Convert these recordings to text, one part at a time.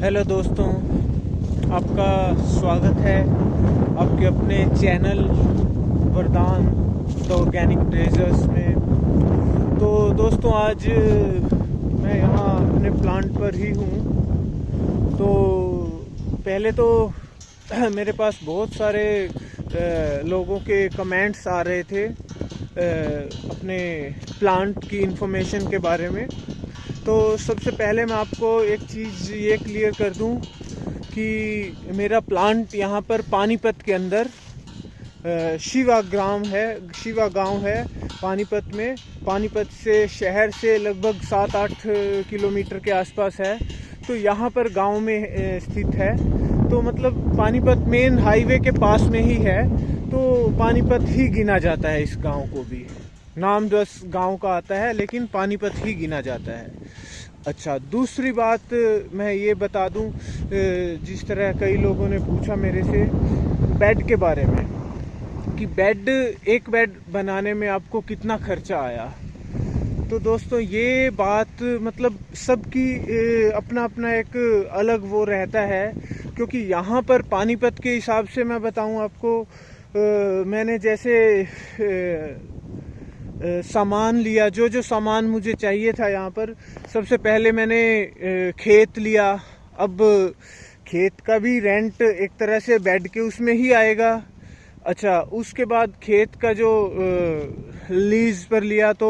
Hello दोस्तों, आपका स्वागत है आपके अपने चैनल वरदान द ऑर्गेनिक ट्रेजर्स में। तो दोस्तों, आज मैं यहाँ अपने प्लांट पर ही हूँ। तो पहले तो मेरे पास बहुत सारे लोगों के कमेंट्स आ रहे थे अपने प्लांट की इंफॉर्मेशन के बारे में। तो सबसे पहले मैं आपको एक चीज़ ये क्लियर कर दूं कि मेरा प्लांट यहाँ पर पानीपत के अंदर शिवा गांव है पानीपत में। पानीपत से शहर से लगभग 7-8 किलोमीटर के आसपास है। तो यहाँ पर गांव में स्थित है। तो मतलब पानीपत मेन हाईवे के पास में ही है। तो पानीपत ही गिना जाता है इस गांव को भी। नाम बस गांव का आता है लेकिन पानीपत ही गिना जाता है। अच्छा, दूसरी बात मैं ये बता दूं, जिस तरह कई लोगों ने पूछा मेरे से बेड के बारे में कि एक बेड बनाने में आपको कितना खर्चा आया। तो दोस्तों, ये बात मतलब सबकी अपना अपना एक अलग वो रहता है, क्योंकि यहाँ पर पानीपत के हिसाब से मैं बताऊं आपको, मैंने जैसे सामान लिया, जो सामान मुझे चाहिए था यहाँ पर। सबसे पहले मैंने खेत लिया। अब खेत का भी रेंट एक तरह से बेड के उसमें ही आएगा। अच्छा, उसके बाद खेत का जो लीज पर लिया, तो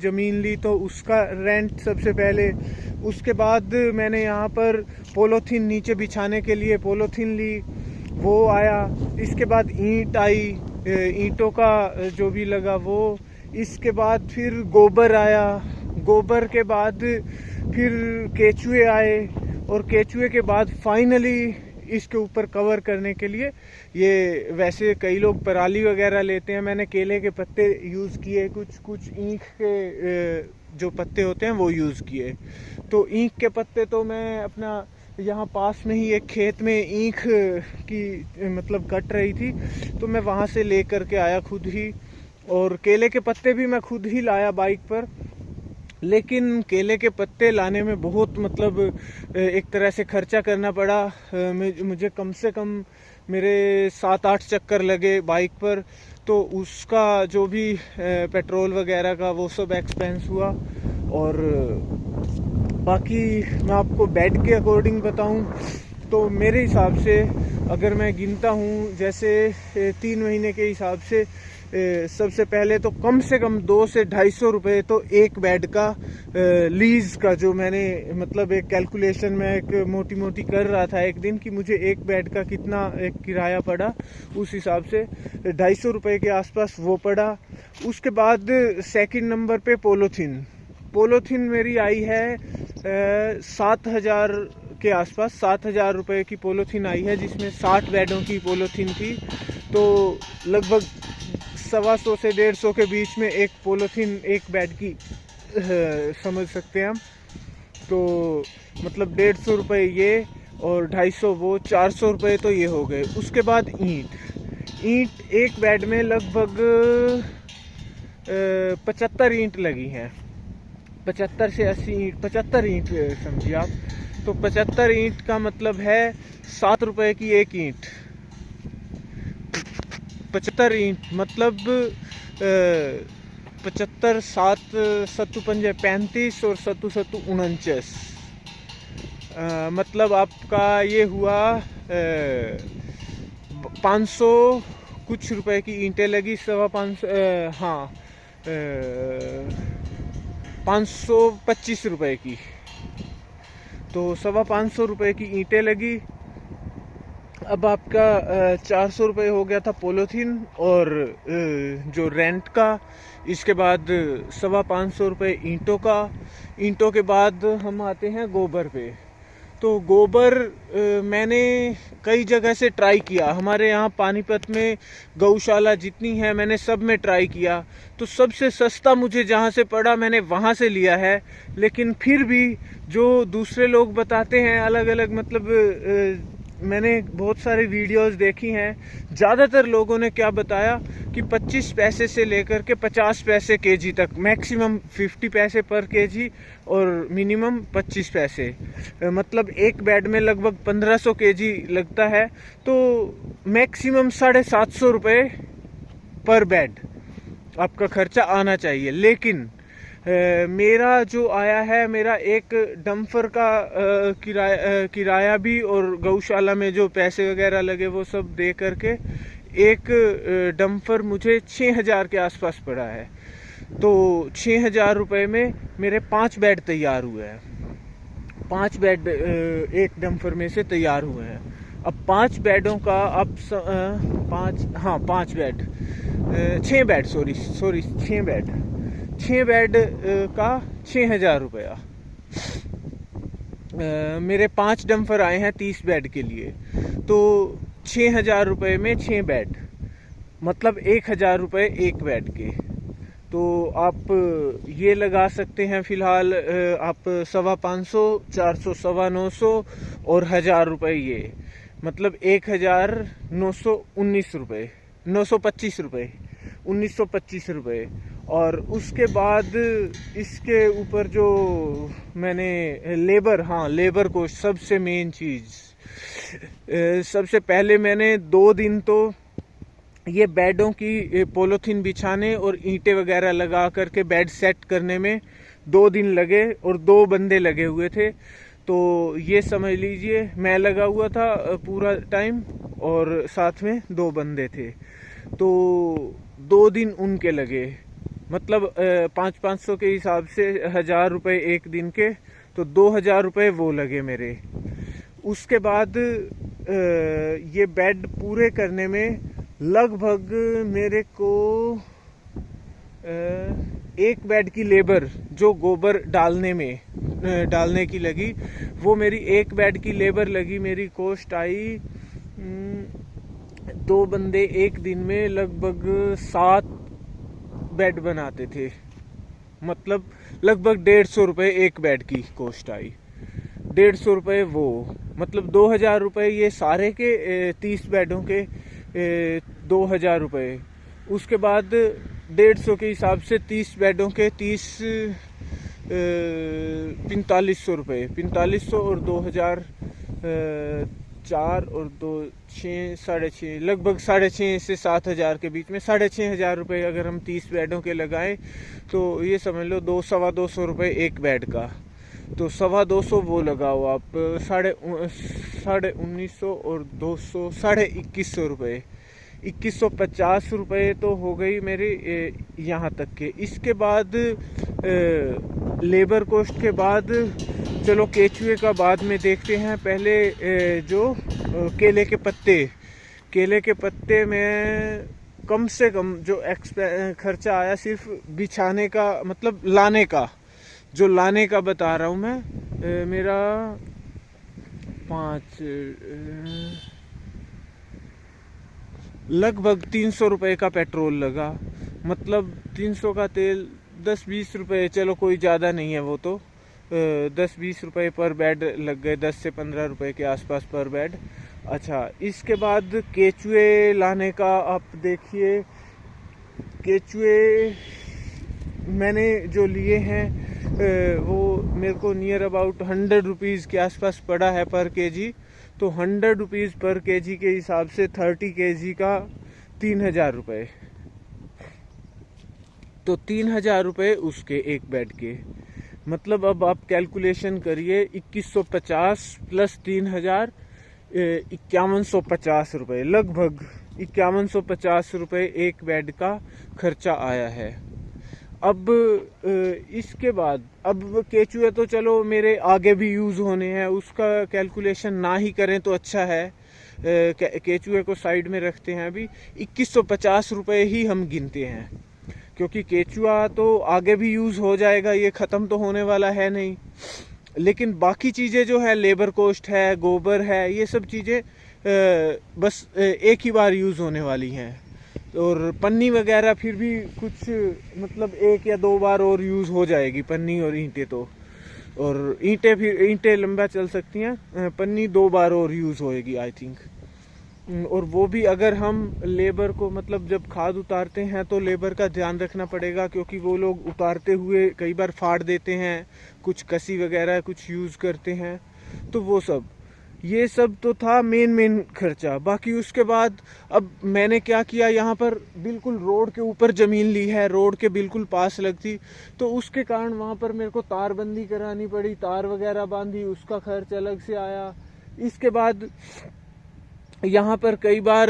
ज़मीन ली तो उसका रेंट सबसे पहले। उसके बाद मैंने यहाँ पर पोलोथीन नीचे बिछाने के लिए पोलोथीन ली, वो आया। इसके बाद ईंट आई, ईंटों का जो भी लगा वो। इसके बाद फिर गोबर आया, गोबर के बाद फिर केचुए आए, और केचुए के बाद फाइनली इसके ऊपर कवर करने के लिए ये, वैसे कई लोग पराली वगैरह लेते हैं, मैंने केले के पत्ते यूज़ किए, कुछ ईंख के जो पत्ते होते हैं वो यूज़ किए। तो ईंख के पत्ते तो मैं अपना यहाँ पास में ही एक खेत में ईंख की मतलब कट रही थी, तो मैं वहाँ से ले करके आया खुद ही। और केले के पत्ते भी मैं खुद ही लाया बाइक पर। लेकिन केले के पत्ते लाने में बहुत मतलब एक तरह से खर्चा करना पड़ा। मुझे कम से कम मेरे 7-8 चक्कर लगे बाइक पर। तो उसका जो भी पेट्रोल वगैरह का वो सब एक्सपेंस हुआ। और बाकी मैं आपको बेड के अकॉर्डिंग बताऊं तो मेरे हिसाब से अगर मैं गिनता हूं, जैसे 3 महीने के हिसाब से सबसे पहले तो कम से कम 200 से 250 रुपये तो एक बेड का लीज का, जो मैंने मतलब एक कैलकुलेशन में एक मोटी कर रहा था एक दिन कि मुझे एक बेड का कितना एक किराया पड़ा, उस हिसाब से 250 रुपये के आसपास वो पड़ा। उसके बाद सेकंड नंबर पे पोलोथीन मेरी आई है 7,000 के आसपास। 7,000 रुपये की पोलोथीन आई है, जिसमें 60 बेडों की पोलोथीन थी। तो लगभग 125 से 150 के बीच में एक पोलोथीन एक बेड की समझ सकते हैं हम। तो मतलब 150 रुपये ये और 250 वो, 400 रुपये तो ये हो गए। उसके बाद ईंट एक बेड में लगभग 75 ईंट लगी हैं। 75 से 80 ईंट, 75 ईंट समझिए आप। तो 75 ईंट का मतलब है 7 रुपये की एक ईंट। 75 ईंट मतलब 75 7 सत्तू 35 और सत्तू 49, मतलब आपका ये हुआ 500 कुछ रुपए की ईंटें लगी। 525 हाँ 525 रुपए की। तो 525 रुपए की ईंटें लगी। अब आपका 400 रुपये हो गया था पोलोथीन और जो रेंट का। इसके बाद 525 रुपये ईंटों के बाद हम आते हैं गोबर पे। तो गोबर मैंने कई जगह से ट्राई किया। हमारे यहाँ पानीपत में गौशाला जितनी है मैंने सब में ट्राई किया। तो सबसे सस्ता मुझे जहाँ से पड़ा मैंने वहाँ से लिया है। लेकिन फिर भी जो दूसरे लोग बताते हैं अलग अलग मतलब मैंने बहुत सारे वीडियोस देखी हैं, ज़्यादातर लोगों ने क्या बताया कि 25 पैसे से लेकर के 50 पैसे केजी तक, मैक्सिमम 50 पैसे पर केजी और मिनिमम 25 पैसे, मतलब एक बेड में लगभग 1500 केजी लगता है, तो मैक्सिमम 750 रुपये पर बेड आपका खर्चा आना चाहिए। लेकिन मेरा जो आया है, मेरा एक डम्फर का किराया भी और गौशाला में जो पैसे वगैरह लगे वो सब दे करके एक डम्फर मुझे 6000 के आसपास पड़ा है। तो 6000 रुपये में मेरे 5 बेड तैयार हुए हैं, 5 बेड एक डम्फर में से तैयार हुए हैं। अब 5 बेडों का अब 5 बेड 6 बेड सॉरी 6 बेड का 6000 रुपया। मेरे 5 डम्फर आए हैं 30 बेड के लिए, तो 6000 रुपये में 6 बेड, मतलब 1000 रुपये एक बेड के। तो आप ये लगा सकते हैं फिलहाल आप 550, 400, 950 और 1000 रुपये, ये मतलब 1919 रुपये, 925 रुपये, 1925 रुपये। और उसके बाद इसके ऊपर जो मैंने लेबर कॉस्ट, सबसे मेन चीज़, सबसे पहले मैंने 2 दिन तो ये बेडों की पॉलीथीन बिछाने और ईंटें वगैरह लगा करके बेड सेट करने में 2 दिन लगे और 2 बंदे लगे हुए थे। तो ये समझ लीजिए मैं लगा हुआ था पूरा टाइम और साथ में 2 बंदे थे, तो 2 दिन उनके लगे, मतलब 500 के हिसाब से 1000 रुपये एक दिन के, तो 2000 रुपये वो लगे मेरे। उसके बाद ये बेड पूरे करने में लगभग मेरे को एक बेड की लेबर जो गोबर डालने की लगी, वो मेरी एक बेड की लेबर लगी, मेरी कॉस्ट आई 2 बंदे एक दिन में लगभग 7 बेड बनाते थे, मतलब लगभग 150 रुपये एक बेड की कॉस्ट आई। 150 रुपये वो, मतलब 2000 रुपये ये सारे के 30 बेडों के 2000 रुपये। उसके बाद 150 के हिसाब से 30 बेडों के 4500 रुपये, 4500 और 2000 4 और 2 6 6.5, लगभग 6.5 से 7000 के बीच में, 6500 रुपये अगर हम 30 बेडों के लगाएं तो ये समझ लो 200-225 रुपये एक बेड का, तो 225 वो लगाओ आप, 1950 और 200 2150 रुपये, 2150 रुपये तो हो गई मेरे यहाँ तक के। इसके बाद लेबर कॉस्ट के बाद चलो केचुए का बाद में देखते हैं। पहले जो केले के पत्ते में कम से कम जो खर्चा आया सिर्फ बिछाने का, मतलब लाने का बता रहा हूँ मैं, मेरा 5 लगभग 300 रुपये का पेट्रोल लगा, मतलब 300 का तेल, 10-20 रुपये, चलो कोई ज़्यादा नहीं है वो तो, 10-20 रुपये पर बेड लग गए, 10 से 15 रुपये के आसपास पर बेड। अच्छा, इसके बाद केचुए लाने का आप देखिए, केचुए मैंने जो लिए हैं वो मेरे को नियर अबाउट 100 रुपीज़ के आसपास पड़ा है पर केजी, तो 100 रुपीज़ पर केजी के हिसाब से 30 केजी का 3000 रुपये, तो 3000 रुपये उसके एक बेड के, मतलब अब आप कैलकुलेशन करिए, 2150 प्लस 3000 5150 रुपये, लगभग 5150 रुपये एक बेड का खर्चा आया है। अब इसके बाद अब केचुए तो चलो मेरे आगे भी यूज़ होने हैं, उसका कैलकुलेशन ना ही करें तो अच्छा है, केचुए को साइड में रखते हैं। अभी 2150 रुपये ही हम गिनते हैं, क्योंकि केचुआ तो आगे भी यूज़ हो जाएगा, ये ख़त्म तो होने वाला है नहीं। लेकिन बाकी चीज़ें जो है, लेबर कॉस्ट है, गोबर है, ये सब चीज़ें बस एक ही बार यूज़ होने वाली हैं, और पन्नी वगैरह फिर भी कुछ मतलब 1 या 2 बार और यूज़ हो जाएगी, पन्नी और ईंटें तो। और ईंटें लंबा चल सकती हैं, पन्नी 2 बार और यूज़ होएगी आई थिंक। और वो भी अगर हम लेबर को मतलब जब खाद उतारते हैं तो लेबर का ध्यान रखना पड़ेगा, क्योंकि वो लोग उतारते हुए कई बार फाड़ देते हैं, कुछ कसी वगैरह कुछ यूज़ करते हैं। तो वो सब, ये सब तो था मेन खर्चा। बाकी उसके बाद अब मैंने क्या किया, यहाँ पर बिल्कुल रोड के ऊपर ज़मीन ली है, रोड के बिल्कुल पास लगती, तो उसके कारण वहाँ पर मेरे को तारबंदी करानी पड़ी, तार वगैरह बांधी, उसका खर्च अलग से आया। इसके बाद यहाँ पर कई बार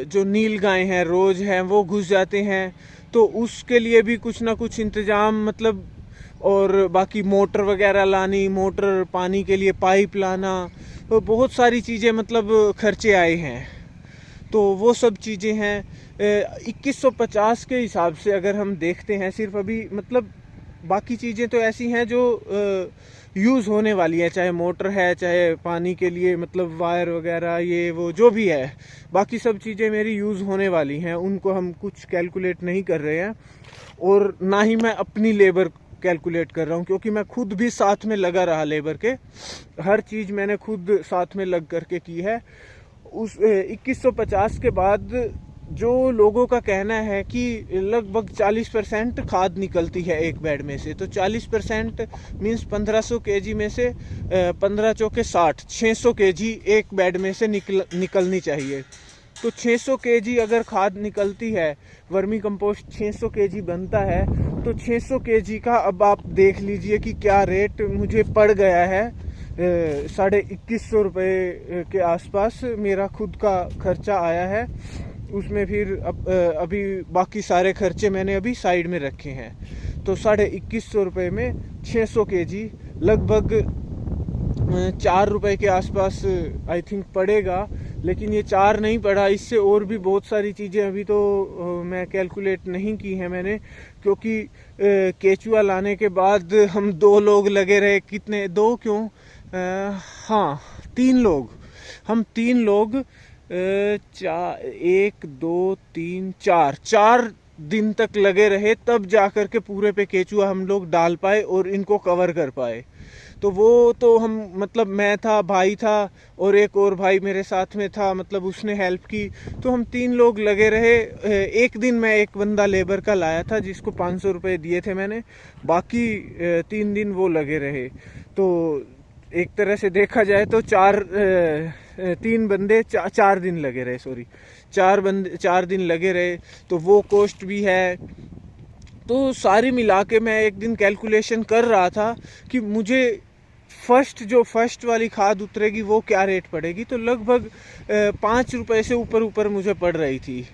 जो नील गाय हैं, रोज हैं, वो घुस जाते हैं, तो उसके लिए भी कुछ ना कुछ इंतज़ाम मतलब, और बाकी मोटर वगैरह लानी, मोटर पानी के लिए पाइप लाना, तो बहुत सारी चीज़ें मतलब खर्चे आए हैं। तो वो सब चीज़ें हैं। 2150 के हिसाब से अगर हम देखते हैं सिर्फ अभी, मतलब बाकी चीज़ें तो ऐसी हैं जो यूज़ होने वाली है, चाहे मोटर है, चाहे पानी के लिए मतलब वायर वगैरह, ये वो जो भी है, बाकी सब चीज़ें मेरी यूज़ होने वाली हैं, उनको हम कुछ कैलकुलेट नहीं कर रहे हैं। और ना ही मैं अपनी लेबर कैलकुलेट कर रहा हूँ, क्योंकि मैं खुद भी साथ में लगा रहा लेबर के, हर चीज़ मैंने खुद साथ में लग करके की है। उस 2150 के बाद जो लोगों का कहना है कि लगभग 40% खाद निकलती है एक बेड में से, तो 40% मीन्स 1500 केजी में से 15 चौके 60, 600 केजी एक बेड में से निकलनी चाहिए। तो 600 केजी अगर खाद निकलती है, वर्मी कंपोस्ट 600 केजी बनता है, तो 600 केजी का अब आप देख लीजिए कि क्या रेट मुझे पड़ गया है। 2150 रुपये के आसपास मेरा खुद का खर्चा आया है। उसमें फिर अभी बाकी सारे खर्चे मैंने अभी साइड में रखे हैं, तो 2150 रुपये में 600 केजी लगभग 4 रुपये के आसपास आई थिंक पड़ेगा। लेकिन ये 4 नहीं पड़ा, इससे और भी बहुत सारी चीज़ें अभी तो मैं कैलकुलेट नहीं की हैं मैंने, क्योंकि केचुआ लाने के बाद हम 2 लोग लगे रहे। कितने, 2 क्यों, हाँ 3 लोग, हम 3 लोग 1 2 3 4 दिन तक लगे रहे, तब जाकर के पूरे पे केचुआ हम लोग डाल पाए और इनको कवर कर पाए। तो वो तो हम मतलब मैं था, भाई था और एक और भाई मेरे साथ में था, मतलब उसने हेल्प की, तो हम 3 लोग लगे रहे। एक दिन मैं एक बंदा लेबर का लाया था जिसको 500 रुपये दिए थे मैंने, बाकी 3 दिन वो लगे रहे। तो एक तरह से देखा जाए तो 3 बंदे 4 दिन लगे रहे, सॉरी 4 दिन लगे रहे, तो वो कॉस्ट भी है। तो सारी मिला के मैं एक दिन कैलकुलेशन कर रहा था कि मुझे फर्स्ट वाली खाद उतरेगी वो क्या रेट पड़ेगी, तो लगभग 5 रुपये से ऊपर मुझे पड़ रही थी।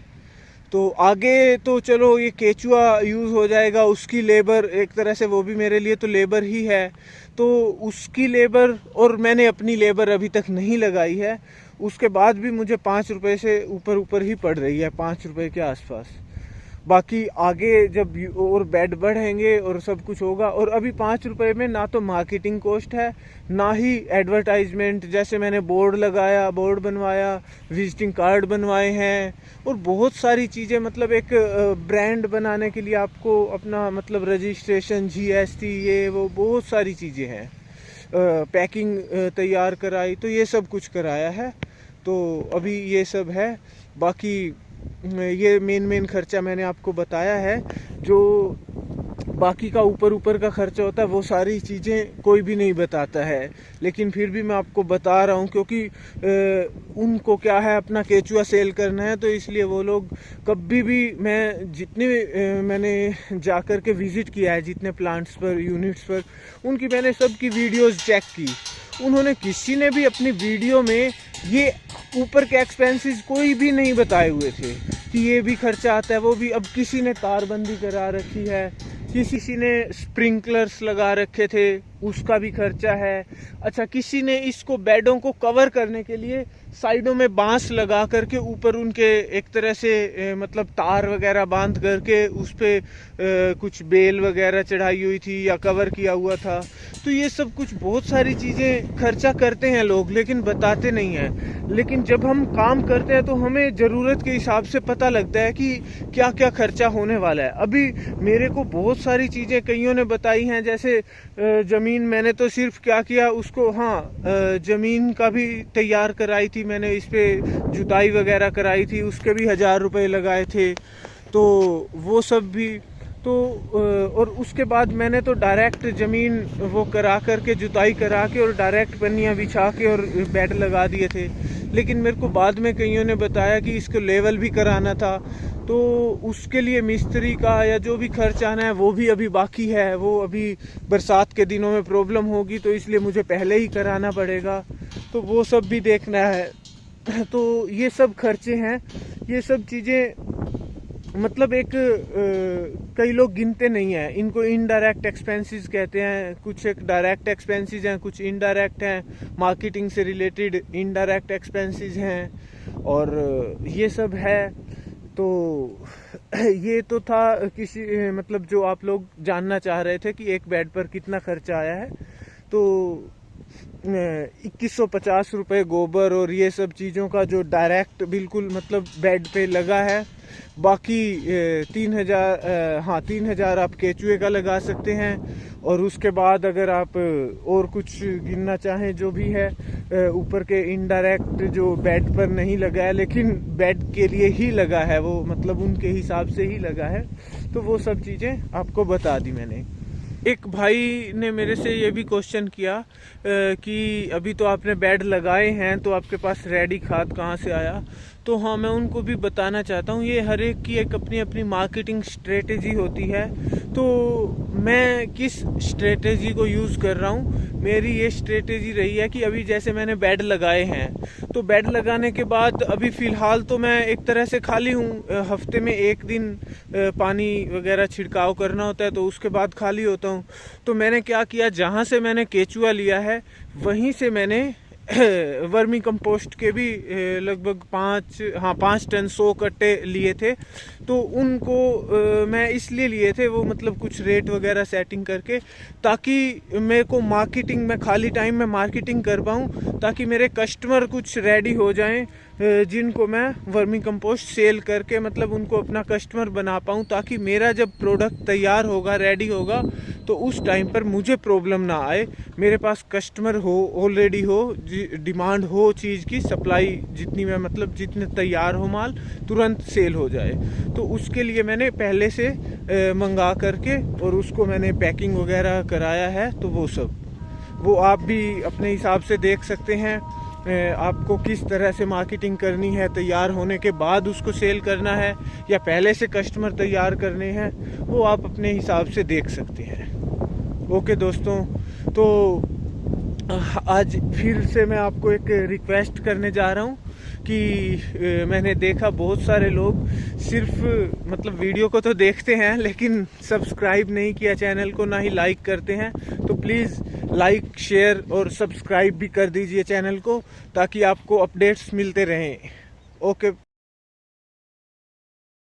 तो आगे तो चलो ये केचुआ यूज़ हो जाएगा, उसकी लेबर एक तरह से वो भी मेरे लिए तो लेबर ही है, तो उसकी लेबर और मैंने अपनी लेबर अभी तक नहीं लगाई है, उसके बाद भी मुझे 5 रुपये से ऊपर ही पड़ रही है, 5 रुपये के आसपास। बाकी आगे जब और बेड बढ़ेंगे और सब कुछ होगा, और अभी 5 रुपये में ना तो मार्केटिंग कॉस्ट है, ना ही एडवर्टाइजमेंट, जैसे मैंने बोर्ड लगाया, बोर्ड बनवाया, विजिटिंग कार्ड बनवाए हैं, और बहुत सारी चीज़ें, मतलब एक ब्रांड बनाने के लिए आपको अपना मतलब रजिस्ट्रेशन, GST, ये वो बहुत सारी चीज़ें हैं, पैकिंग तैयार कराई, तो ये सब कुछ कराया है। तो अभी ये सब है। बाकी ये मेन खर्चा मैंने आपको बताया है। जो बाकी का ऊपर का खर्चा होता है वो सारी चीज़ें कोई भी नहीं बताता है, लेकिन फिर भी मैं आपको बता रहा हूँ, क्योंकि उनको क्या है, अपना केचुआ सेल करना है, तो इसलिए वो लोग कभी भी, मैं जितने मैंने जा कर के विज़िट किया है जितने प्लांट्स पर, यूनिट्स पर, उनकी मैंने सबकी वीडियोस चेक की, उन्होंने किसी ने भी अपनी वीडियो में ये ऊपर के एक्सपेंसेस कोई भी नहीं बताए हुए थे कि ये भी खर्चा आता है, वो भी। अब किसी ने तारबंदी करा रखी है, किसी ने स्प्रिंकलर्स लगा रखे थे, उसका भी खर्चा है। अच्छा, किसी ने इसको बेडों को कवर करने के लिए साइडों में बांस लगा करके ऊपर उनके एक तरह से मतलब तार वगैरह बांध करके उस पे कुछ बेल वगैरह चढ़ाई हुई थी या कवर किया हुआ था। तो ये सब कुछ बहुत सारी चीज़ें खर्चा करते हैं लोग, लेकिन बताते नहीं हैं। लेकिन जब हम काम करते हैं तो हमें ज़रूरत के हिसाब से पता लगता है कि क्या क्या खर्चा होने वाला है। अभी मेरे को बहुत सारी चीज़ें कईयों ने बताई हैं, जैसे ज़मीन मैंने तो सिर्फ क्या किया उसको, हाँ ज़मीन का भी तैयार कराई थी मैंने, इस पे जुताई वगैरह कराई थी, उसके भी 1000 रुपये लगाए थे, तो वो सब भी तो और उसके बाद मैंने तो डायरेक्ट ज़मीन वो करा करके जुताई करा के और डायरेक्ट पन्नियाँ बिछा के और बेड लगा दिए थे। लेकिन मेरे को बाद में कईयों ने बताया कि इसको लेवल भी कराना था, तो उसके लिए मिस्त्री का या जो भी खर्च आना है वो भी अभी बाकी है, वो अभी बरसात के दिनों में प्रॉब्लम होगी, तो इसलिए मुझे पहले ही कराना पड़ेगा, तो वो सब भी देखना है। तो ये सब खर्चे हैं, ये सब चीज़ें मतलब एक कई लोग गिनते नहीं हैं इनको, इनडायरेक्ट एक्सपेंसेस कहते हैं, कुछ एक डायरेक्ट एक्सपेंसेस हैं, कुछ इनडायरेक्ट हैं, मार्केटिंग से रिलेटेड इनडायरेक्ट एक्सपेंसेस हैं, और ये सब है। तो ये तो था किसी मतलब जो आप लोग जानना चाह रहे थे कि एक बेड पर कितना खर्चा आया है। तो 2150 रुपये गोबर और ये सब चीज़ों का जो डायरेक्ट बिल्कुल मतलब बेड पे लगा है, बाकी 3000, हाँ 3000 आप केचुए का लगा सकते हैं, और उसके बाद अगर आप और कुछ गिनना चाहें जो भी है ऊपर के इनडायरेक्ट जो बेड पर नहीं लगा है लेकिन बेड के लिए ही लगा है, वो मतलब उनके हिसाब से ही लगा है, तो वो सब चीज़ें आपको बता दी मैंने। एक भाई ने मेरे से ये भी क्वेश्चन किया कि अभी तो आपने बेड लगाए हैं तो आपके पास रेडी खाद कहाँ से आया। तो हाँ, मैं उनको भी बताना चाहता हूँ, ये हर एक की एक अपनी अपनी मार्केटिंग स्ट्रेटेजी होती है। तो मैं किस स्ट्रेटेजी को यूज़ कर रहा हूँ, मेरी ये स्ट्रेटेजी रही है कि अभी जैसे मैंने बेड लगाए हैं, तो बेड लगाने के बाद अभी फ़िलहाल तो मैं एक तरह से खाली हूँ, हफ्ते में एक दिन पानी वगैरह छिड़काव करना होता है, तो उसके बाद खाली होता हूँ। तो मैंने क्या किया, जहाँ से मैंने केचुआ लिया है वहीं से मैंने वर्मी कंपोस्ट के भी लगभग 5 टन 100 कट्टे लिए थे। तो उनको मैं इसलिए लिए थे, वो मतलब कुछ रेट वगैरह सेटिंग करके, ताकि मेरे को मार्केटिंग में खाली टाइम में मार्केटिंग कर पाऊँ, ताकि मेरे कस्टमर कुछ रेडी हो जाएं जिनको मैं वर्मी कंपोस्ट सेल करके मतलब उनको अपना कस्टमर बना पाऊँ, ताकि मेरा जब प्रोडक्ट तैयार होगा, रेडी होगा, तो उस टाइम पर मुझे प्रॉब्लम ना आए, मेरे पास कस्टमर हो, ऑलरेडी हो, डिमांड हो चीज़ की, सप्लाई जितनी मैं मतलब जितने तैयार हो माल तुरंत सेल हो जाए। तो उसके लिए मैंने पहले से मंगा करके और उसको मैंने पैकिंग वगैरह कराया है। तो वो आप भी अपने हिसाब से देख सकते हैं, आपको किस तरह से मार्केटिंग करनी है, तैयार होने के बाद उसको सेल करना है या पहले से कस्टमर तैयार करने हैं, वो आप अपने हिसाब से देख सकते हैं। ओके दोस्तों, तो आज फिर से मैं आपको एक रिक्वेस्ट करने जा रहा हूँ कि मैंने देखा बहुत सारे लोग सिर्फ मतलब वीडियो को तो देखते हैं लेकिन सब्सक्राइब नहीं किया चैनल को, ना ही लाइक करते हैं। तो प्लीज़ लाइक, शेयर और सब्सक्राइब भी कर दीजिए चैनल को, ताकि आपको अपडेट्स मिलते रहें। ओके।